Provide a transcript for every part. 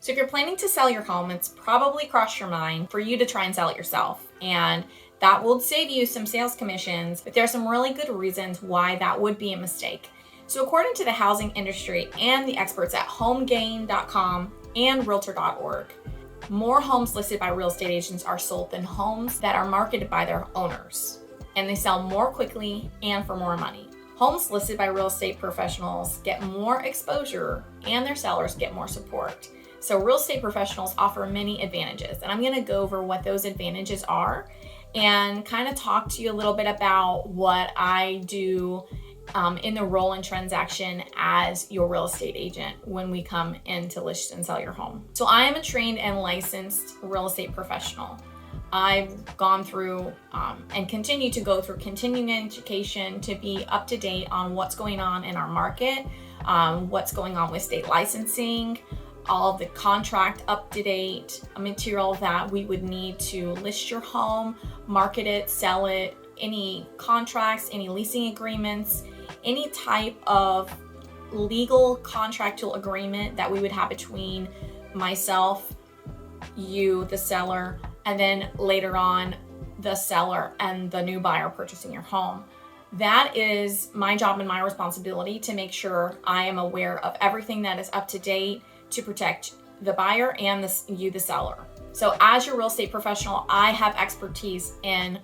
So if you're planning to sell your home, it's probably crossed your mind for you to try and sell it yourself. And that will save you some sales commissions, but there are some really good reasons why that would be a mistake. So according to the housing industry and the experts at homegain.com and realtor.org, more homes listed by real estate agents are sold than homes that are marketed by their owners. And they sell more quickly and for more money. Homes listed by real estate professionals get more exposure and their sellers get more support. So real estate professionals offer many advantages, and I'm going to go over what those advantages are and kind of talk to you a little bit about what I do in the role and transaction as your real estate agent when we come in to list and sell your home. So I am a trained and licensed real estate professional. I've gone through and continue to go through continuing education to be up to date on what's going on in our market, what's going on with state licensing, all of the contract up-to-date material that we would need to list your home, market it, sell it, any contracts, any leasing agreements, any type of legal contractual agreement that we would have between myself, you, the seller, and then later on the seller and the new buyer purchasing your home. That is my job and my responsibility to make sure I am aware of everything that is up to date to protect the buyer and the seller. So as your real estate professional, I have expertise in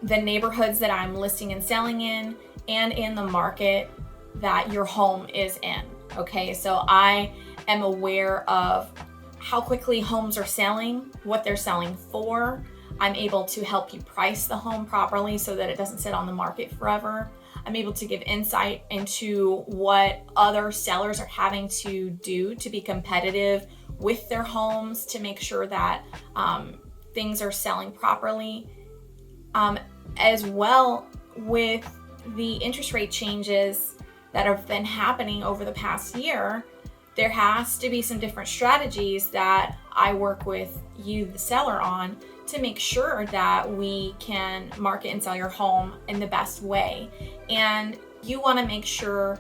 the neighborhoods that I'm listing and selling in and in the market that your home is in. Okay, so I am aware of how quickly homes are selling, what they're selling for. I'm able to help you price the home properly so that it doesn't sit on the market forever. I'm able to give insight into what other sellers are having to do to be competitive with their homes to make sure that things are selling properly. As well, with the interest rate changes that have been happening over the past year, there has to be some different strategies that I work with you, the seller, on to make sure that we can market and sell your home in the best way. And you want to make sure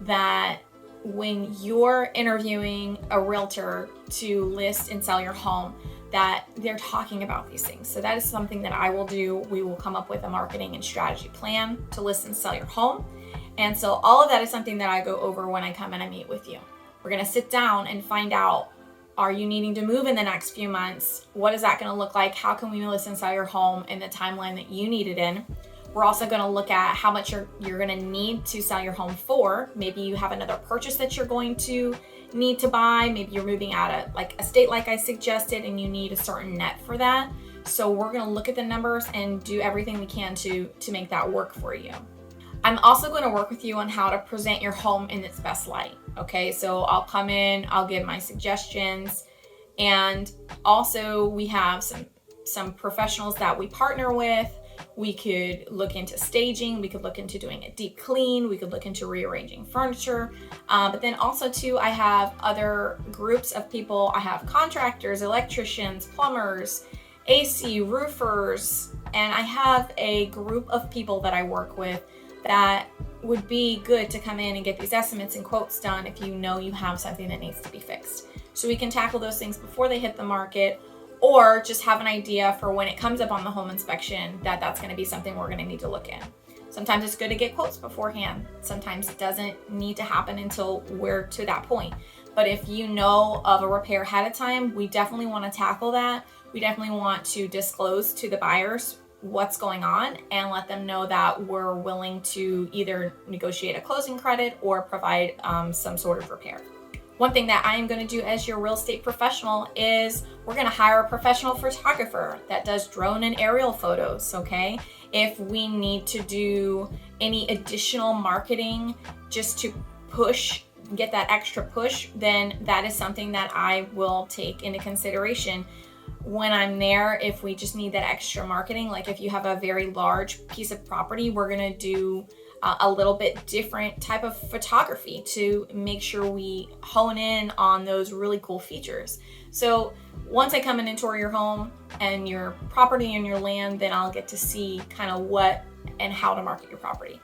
that when you're interviewing a realtor to list and sell your home, that they're talking about these things. So that is something that I will do. We will come up with a marketing and strategy plan to list and sell your home. And so all of that is something that I go over when I come and I meet with you. We're going to sit down and find out, are you needing to move in the next few months? What is that going to look like? How can we list and sell your home in the timeline that you need it in? We're also going to look at how much you're going to need to sell your home for. Maybe you have another purchase that you're going to need to buy. Maybe you're moving out of a state like I suggested and you need a certain net for that. So we're going to look at the numbers and do everything we can to make that work for you. I'm also going to work with you on how to present your home in its best light. Okay, so I'll come in, I'll give my suggestions, and also we have some professionals that we partner with. We could look into staging, we could look into doing a deep clean, we could look into rearranging furniture, but then also too, I have other groups of people. I have contractors, electricians, plumbers, AC, roofers, and I have a group of people that I work with that would be good to come in and get these estimates and quotes done if you know you have something that needs to be fixed. So we can tackle those things before they hit the market, or just have an idea for when it comes up on the home inspection that that's going to be something we're going to need to look in. Sometimes it's good to get quotes beforehand. Sometimes it doesn't need to happen until we're to that point. But if you know of a repair ahead of time, we definitely want to tackle that. We definitely want to disclose to the buyers what's going on and let them know that we're willing to either negotiate a closing credit or provide some sort of repair. One thing that I am going to do as your real estate professional is we're going to hire a professional photographer that does drone and aerial photos, okay? If we need to do any additional marketing just to get that extra push, then that is something that I will take into consideration when I'm there. If we just need that extra marketing, like if you have a very large piece of property, we're going to do a little bit different type of photography to make sure we hone in on those really cool features. So once I come in and tour your home and your property and your land, then I'll get to see kind of what and how to market your property.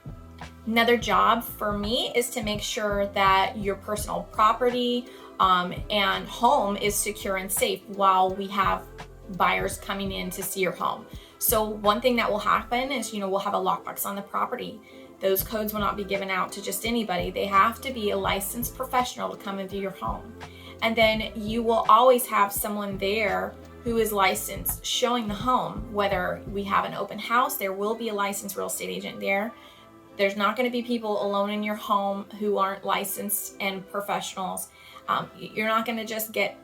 Another job for me is to make sure that your personal property, and home is secure and safe while we have buyers coming in to see your home. So one thing that will happen is, we'll have a lockbox on the property. Those codes will not be given out to just anybody. They have to be a licensed professional to come and view your home. And then you will always have someone there who is licensed showing the home. Whether we have an open house, there will be a licensed real estate agent there. There's not going to be people alone in your home who aren't licensed and professionals. You're not going to just get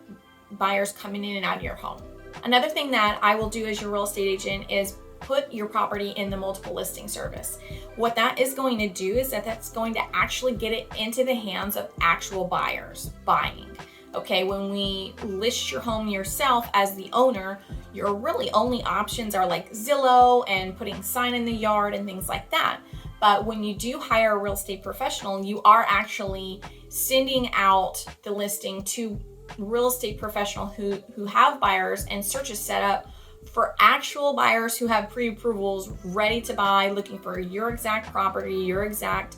buyers coming in and out of your home. Another thing that I will do as your real estate agent is put your property in the multiple listing service. What that is going to do is that's going to actually get it into the hands of actual buyers buying. Okay, when we list your home yourself as the owner, your really only options are like Zillow and putting sign in the yard and things like that. But when you do hire a real estate professional, you are actually sending out the listing to real estate professional who have buyers and searches set up for actual buyers who have pre-approvals ready to buy, looking for your exact property, your exact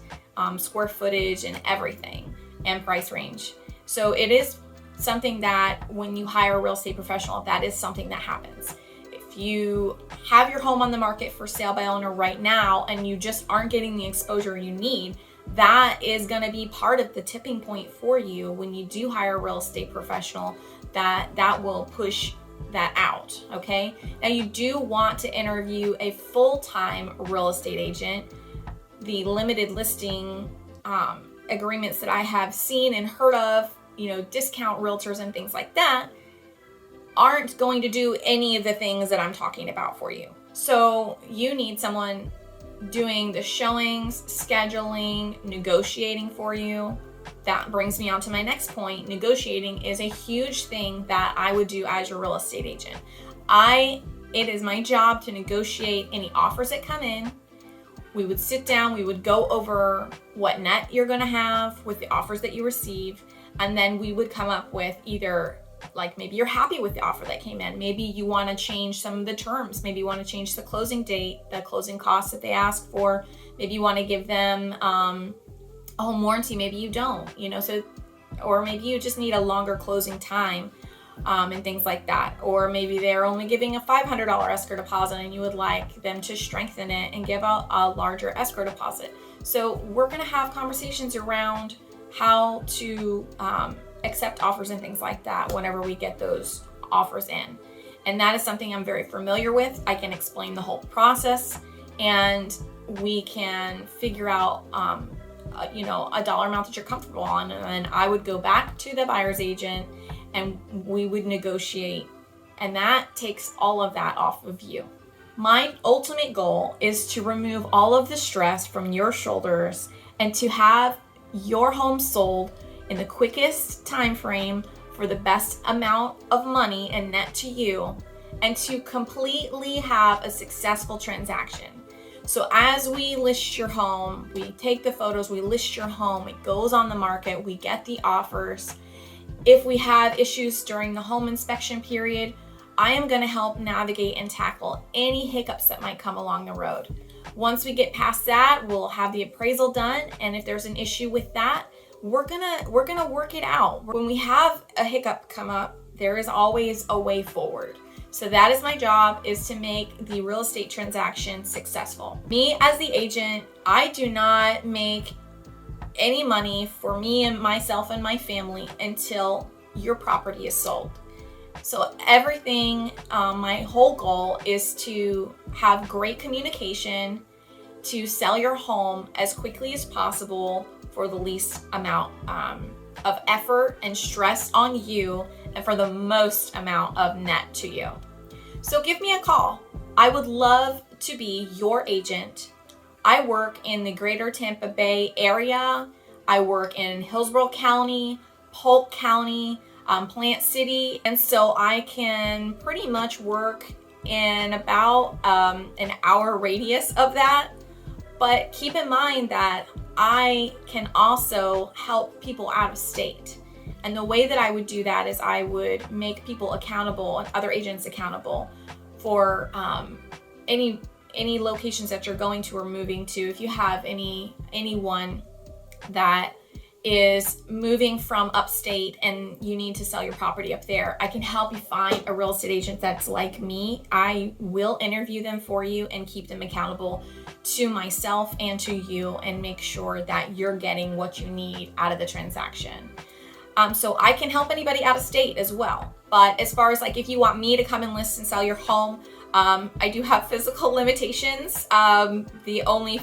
square footage and everything, and price range. So it is something that when you hire a real estate professional, that is something that happens. If you have your home on the market for sale by owner right now and you just aren't getting the exposure you need, that is going to be part of the tipping point for you when you do hire a real estate professional. That will push that out. Okay, now you do want to interview a full-time real estate agent. The limited listing agreements that I have seen and heard of, discount realtors and things like that, aren't going to do any of the things that I'm talking about for you. So you need someone doing the showings, scheduling, negotiating for you. That brings me on to my next point. Negotiating is a huge thing that I would do as your real estate agent. It is my job to negotiate any offers that come in. We would sit down, we would go over what net you're going to have with the offers that you receive, and then we would come up with either, like, maybe you're happy with the offer that came in. Maybe you want to change some of the terms. Maybe you want to change the closing date, the closing costs that they ask for. Maybe you want to give them a home warranty. Maybe you don't, or maybe you just need a longer closing time and things like that. Or maybe they're only giving a $500 escrow deposit and you would like them to strengthen it and give a larger escrow deposit. So we're going to have conversations around how to accept offers and things like that whenever we get those offers in. And that is something I'm very familiar with. I can explain the whole process and we can figure out a dollar amount that you're comfortable on, and I would go back to the buyer's agent and we would negotiate, and that takes all of that off of you. My ultimate goal is to remove all of the stress from your shoulders and to have your home sold in the quickest time frame for the best amount of money and net to you, and to completely have a successful transaction. So as we list your home, we take the photos, we list your home, it goes on the market, we get the offers. If we have issues during the home inspection period, I am going to help navigate and tackle any hiccups that might come along the road. Once we get past that, we'll have the appraisal done, and if there's an issue with that, we're gonna work it out. When we have a hiccup come up, there is always a way forward. So that is my job, is to make the real estate transaction successful. Me as the agent, I do not make any money for me and myself and my family until your property is sold. So everything, my whole goal is to have great communication, to sell your home as quickly as possible for the least amount of effort and stress on you, and for the most amount of net to you. So give me a call. I would love to be your agent. I work in the greater Tampa Bay area. I work in Hillsborough County, Polk County, Plant City, and so I can pretty much work in about an hour radius of that. But keep in mind that I can also help people out of state. And the way that I would do that is I would make people accountable and other agents accountable for any locations that you're going to or moving to. If you have anyone that is moving from upstate and you need to sell your property up there, I can help you find a real estate agent that's like me. I will interview them for you and keep them accountable to myself and to you, and make sure that you're getting what you need out of the transaction. So I can help anybody out of state as well. But as far as like if you want me to come and list and sell your home, I do have physical limitations. The only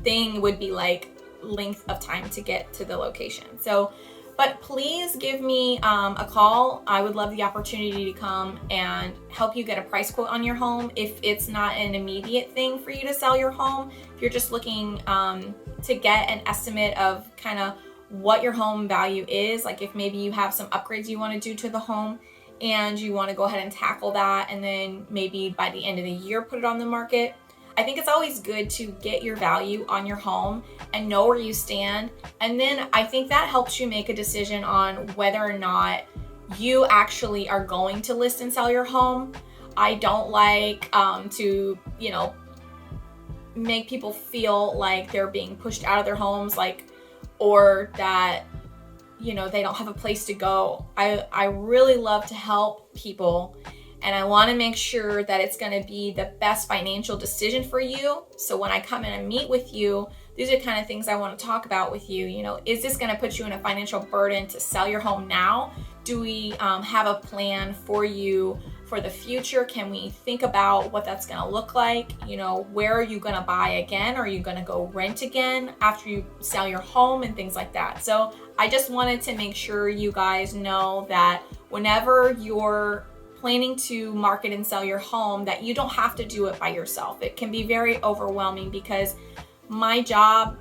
thing would be like length of time to get to the location. So, but please give me a call. I would love the opportunity to come and help you get a price quote on your home. If it's not an immediate thing for you to sell your home, if you're just looking to get an estimate of kind of what your home value is, like if maybe you have some upgrades you want to do to the home and you want to go ahead and tackle that, and then maybe by the end of the year put it on the market. I think it's always good to get your value on your home and know where you stand. And then I think that helps you make a decision on whether or not you actually are going to list and sell your home. I don't like to, make people feel like they're being pushed out of their homes, or that, they don't have a place to go. I really love to help people, and I want to make sure that it's going to be the best financial decision for you. So when I come in and meet with you, these are the kind of things I want to talk about with you. Is this going to put you in a financial burden to sell your home now? Do we have a plan for you for the future? Can we think about what that's going to look like? Where are you going to buy again? Are you going to go rent again after you sell your home and things like that? So I just wanted to make sure you guys know that whenever you're planning to market and sell your home, that you don't have to do it by yourself. It can be very overwhelming because my job,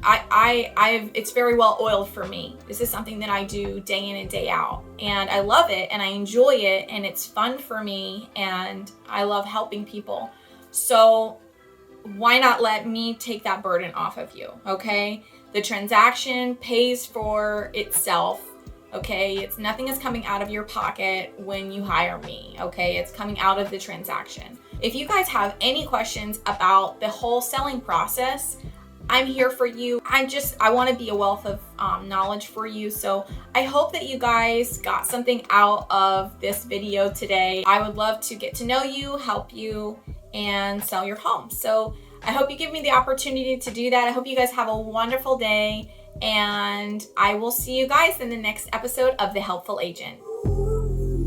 it's very well oiled for me. This is something that I do day in and day out, and I love it and I enjoy it and it's fun for me and I love helping people. So why not let me take that burden off of you? Okay. The transaction pays for itself. Okay. It's nothing is coming out of your pocket when you hire me. Okay. It's coming out of the transaction. If you guys have any questions about the whole selling process, I'm here for you. I want to be a wealth of knowledge for you. So I hope that you guys got something out of this video today. I would love to get to know you, help you, and sell your home. So I hope you give me the opportunity to do that. I hope you guys have a wonderful day, and I will see you guys in the next episode of The Helpful Agent.